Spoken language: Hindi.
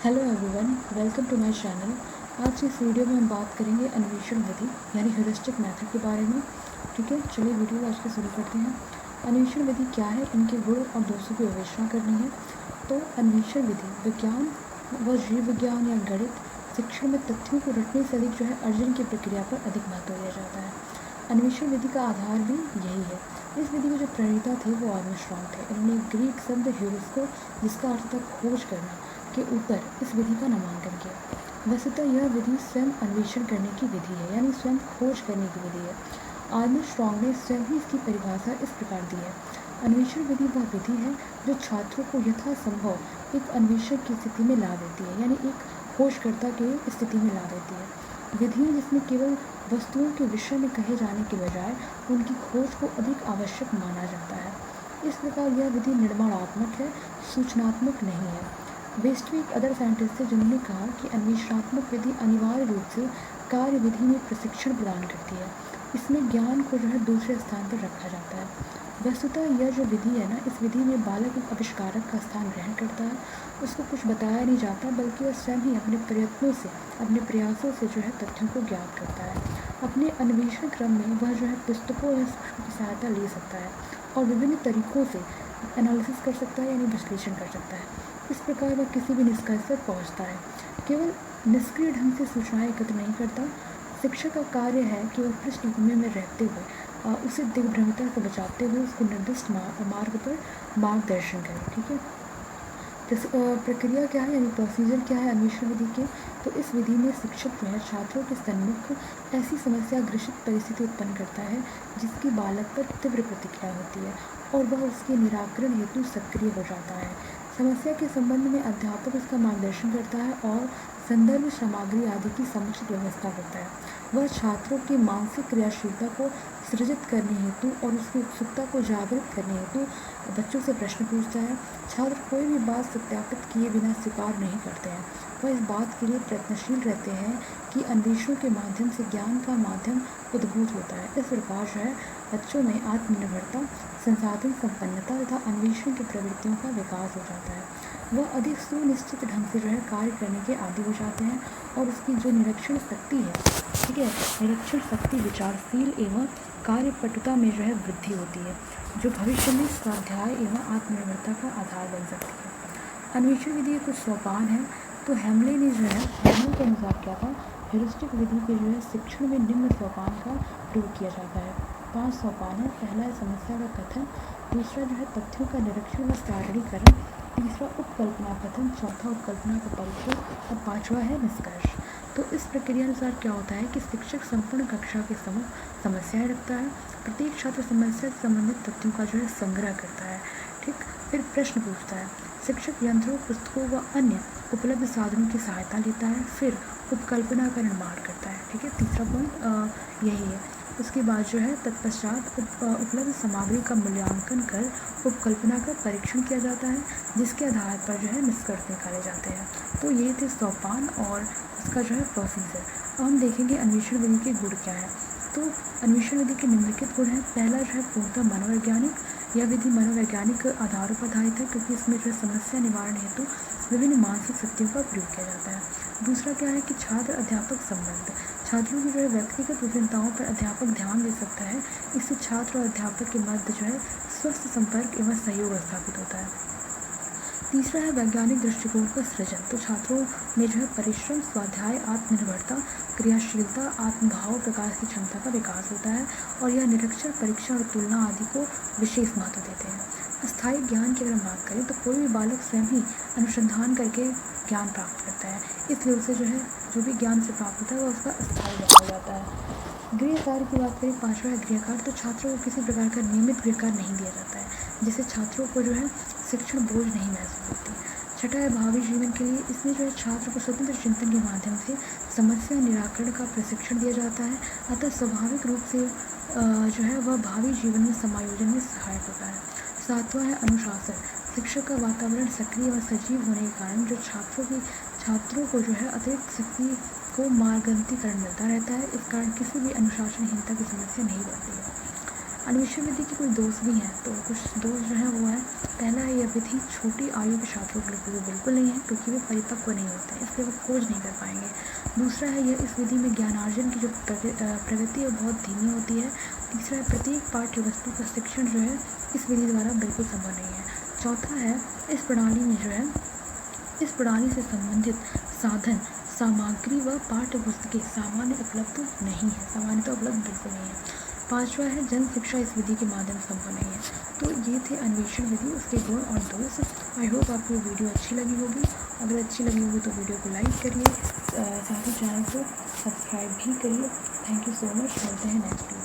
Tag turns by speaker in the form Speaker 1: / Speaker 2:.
Speaker 1: Hello everyone, welcome to my channel. आज की इस वीडियो में हम बात करेंगे अन्वेषण विधि यानी ह्यूरिस्टिक मेथड के बारे में। ठीक है, चलिए वीडियो आज के शुरू करते हैं। अन्वेषण विधि क्या है, इनके गुण और दोषों की विवेचना करनी है। तो अन्वेषण विधि विज्ञान व जीव विज्ञान या गणित शिक्षण में तथ्यों को रटने से अधिक अर्जन की प्रक्रिया पर अधिक महत्व दिया जाता है। अन्वेषण विधि का आधार भी यही है। इस विधि के जो प्रणेता थे वो आर्मस्ट्रांग थे। इन्होंने ग्रीक शब्द ह्यूरिस्को, जिसका अर्थ था खोज करना, के ऊपर इस विधि का नामांकन किया। वस्तुतः यह विधि स्वयं अन्वेषण करने की विधि है, यानी स्वयं खोज करने की विधि है। आर्मस्ट्रांग ने स्वयं ही इसकी परिभाषा इस प्रकार दी है: अन्वेषण विधि वह विधि है जो छात्रों को यथासंभव एक अन्वेषक की स्थिति में ला देती है, यानी एक खोजकर्ता की स्थिति में ला देती है। विधि जिसमें केवल वस्तुओं के विषय में कहे जाने के बजाय उनकी खोज को अधिक आवश्यक माना जाता है। इस प्रकार यह विधि निर्माणात्मक है, सूचनात्मक नहीं है। वेस्टविक अदर साइंटिस्ट थे जिन्होंने कहा कि अन्वेषणात्मक विधि अनिवार्य रूप से कार्य विधि में प्रशिक्षण प्रदान करती है। इसमें ज्ञान को दूसरे स्थान पर रखा जाता है। वस्तुतः यह जो विधि है ना, इस विधि में बालक एक आविष्कारक का स्थान ग्रहण करता है। उसको कुछ बताया नहीं जाता, बल्कि वह स्वयं ही अपने प्रयत्नों से, अपने प्रयासों से तथ्यों को ज्ञात करता है। अपने अन्वेषण क्रम में वह पुस्तकों या सूक्ष्म की सहायता ले सकता है और विभिन्न तरीकों से एनालिसिस कर सकता है, यानी विश्लेषण कर सकता है। इस प्रकार वह किसी भी निष्कर्ष पर पहुँचता है। केवल निष्क्रिय ढंग से सूचनाएं एकत्र नहीं करता। शिक्षक का कार्य है कि वह पृष्ठभूमि में रहते हुए उसे दिग्भ्रमिता से बचाते हुए उसको निर्दिष्ट मार्ग पर मार्गदर्शन करें। ठीक है, प्रक्रिया क्या है, यानी प्रोसीजर क्या है अन्वेषण विधि के। तो इस विधि में शिक्षक छात्रों के सन्मुख ऐसी समस्या ग्रसित परिस्थिति उत्पन्न करता है जिसकी बालक पर तीव्र प्रतिक्रिया होती है और वह उसके निराकरण हेतु सक्रिय हो जाता है। समस्या के संबंध में अध्यापक उसका मार्गदर्शन करता है और संदर्भ सामग्री आदि की समुचित व्यवस्था करता है। वह छात्रों की मानसिक क्रियाशीलता को सृजित करने हेतु और उसकी उत्सुकता को जागृत करने हेतु बच्चों से प्रश्न पूछता है। छात्र कोई भी बात सत्यापित किए बिना स्वीकार नहीं करते हैं। वह इस बात के लिए प्रयत्नशील रहते हैं कि अन्वेषण के माध्यम से ज्ञान का माध्यम उद्भूत होता है। इस प्रकार बच्चों में आत्मनिर्भरता, संसाधन संपन्नता तथा अन्वेषण की प्रवृत्तियों का विकास हो जाता है। वह अधिक सुनिश्चित ढंग से कार्य करने के आदी हो जाते हैं और उसकी जो निरीक्षण शक्ति है, ठीक है, निरीक्षण शक्ति विचारशील एवं कार्यपटुता में वृद्धि होती है, जो भविष्य में स्वाध्याय एवं आत्मनिर्भरता का आधार बन सकती है। अन्वेषण विधि के कुछ सोपान हैं। तो हेमले ने हेमले के अनुसार क्या था, ह्यूरिस्टिक विधि के शिक्षण में निम्न सोपान का प्रयोग किया जाता है। 5 सोपान है। पहला है समस्या का कथन, दूसरा तथ्यों का निरीक्षण व सारणीकरण, तीसरा उपकल्पना कथन, चौथा उपकल्पना का परिचय और पांचवा है निष्कर्ष। तो इस प्रक्रिया अनुसार क्या होता है कि शिक्षक संपूर्ण कक्षा के समूह समस्याएं रखता है। प्रत्येक छात्र समस्या से संबंधित तथ्यों का संग्रह करता है। ठीक, फिर प्रश्न पूछता है। शिक्षक यंत्रों, पुस्तकों व अन्य उपलब्ध साधनों की सहायता लेता है, फिर उपकल्पना का निर्माण करता है। ठीक है, तीसरा पॉइंट यही है। उसके बाद तत्पश्चात उपलब्ध सामग्री का मूल्यांकन कर उपकल्पना का परीक्षण किया जाता है, जिसके आधार पर निष्कर्ष निकाले जाते हैं। तो ये थे सोपान और इसका प्रोसीजर। अब हम देखेंगे अन्वेषण विधि के गुण क्या है। तो अन्वेषण विधि के निम्नलिखित गुण हैं। पहला पूर्णतः मनोवैज्ञानिक। यह विधि मनोवैज्ञानिक आधारों पर आधारित है, क्योंकि इसमें समस्या निवारण हेतु विभिन्न मानसिक शक्तियों का प्रयोग किया जाता है। दूसरा क्या है कि छात्र अध्यापक संबंध। छात्रों की व्यक्तिगत विभिन्नताओं पर अध्यापक ध्यान दे सकता है। इससे छात्र और अध्यापक के मध्य स्वस्थ संपर्क एवं सहयोग स्थापित होता है। तीसरा है वैज्ञानिक दृष्टिकोण का सृजन। तो छात्रों में परिश्रम, स्वाध्याय, आत्मनिर्भरता, क्रियाशीलता, आत्मभाव प्रकाश की क्षमता का विकास होता है और यह निरीक्षण, परीक्षण और तुलना आदि को विशेष महत्व देते हैं। अस्थायी ज्ञान की अगर हम बात करें तो कोई भी बालक स्वयं ही अनुसंधान करके ज्ञान प्राप्त करता है, इसलिए उसे जो भी ज्ञान से प्राप्त होता है वह उसका अस्थायी ज्ञान हो जाता है। गृह कार्य की बात करें, पांचवा है गृह कार्य। तो छात्रों को किसी प्रकार का नियमित गृह कार्य नहीं दिया जाता है, जिससे छात्रों को शिक्षण बोझ नहीं महसूस होती। छठा है भावी जीवन के लिए। इसमें छात्र को स्वतंत्र चिंतन के माध्यम से समस्या निराकरण का प्रशिक्षण दिया जाता है, अतः स्वाभाविक रूप से वह भावी जीवन में समायोजन में सहायक होता है। सातवां है अनुशासन। शिक्षक का वातावरण सक्रिय व सजीव होने के कारण छात्रों को अतिरिक्त शक्ति को मार्गंतीकरण मिलता रहता है। इस कारण किसी भी अनुशासनहीनता की समस्या नहीं बढ़ती है। अन्वेषण विधि के कुछ दोष भी हैं, तो कुछ दोष जो है वो है, पहला है यह विधि छोटी आयु के छात्रों के लिए उपयोगी बिल्कुल नहीं है, क्योंकि वे परिपक्व नहीं होते हैं, इसलिए वो खोज नहीं कर पाएंगे। दूसरा है यह इस विधि में ज्ञानार्जन की जो प्रगति है बहुत धीमी होती है। तीसरा है प्रत्येक पाठ्य वस्तु का शिक्षण जो है इस विधि द्वारा बिल्कुल संभव नहीं है। चौथा है इस प्रणाली में जो है इस प्रणाली से संबंधित साधन सामग्री व पाठ्य पुस्तकें सामान्य उपलब्ध नहीं है, सामान्यतः उपलब्ध बिल्कुल नहीं है। पांचवा है जन शिक्षा इस विधि के माध्यम से संभव नहीं है। तो ये थे अन्वेषण विधि, उसके गुण और दोष। आई होप आपको वीडियो अच्छी लगी होगी। अगर अच्छी लगी होगी तो वीडियो को लाइक करिए, साथ ही चैनल को सब्सक्राइब भी करिए। Thank you so much. मिलते हैं नेक्स्ट वीडियो।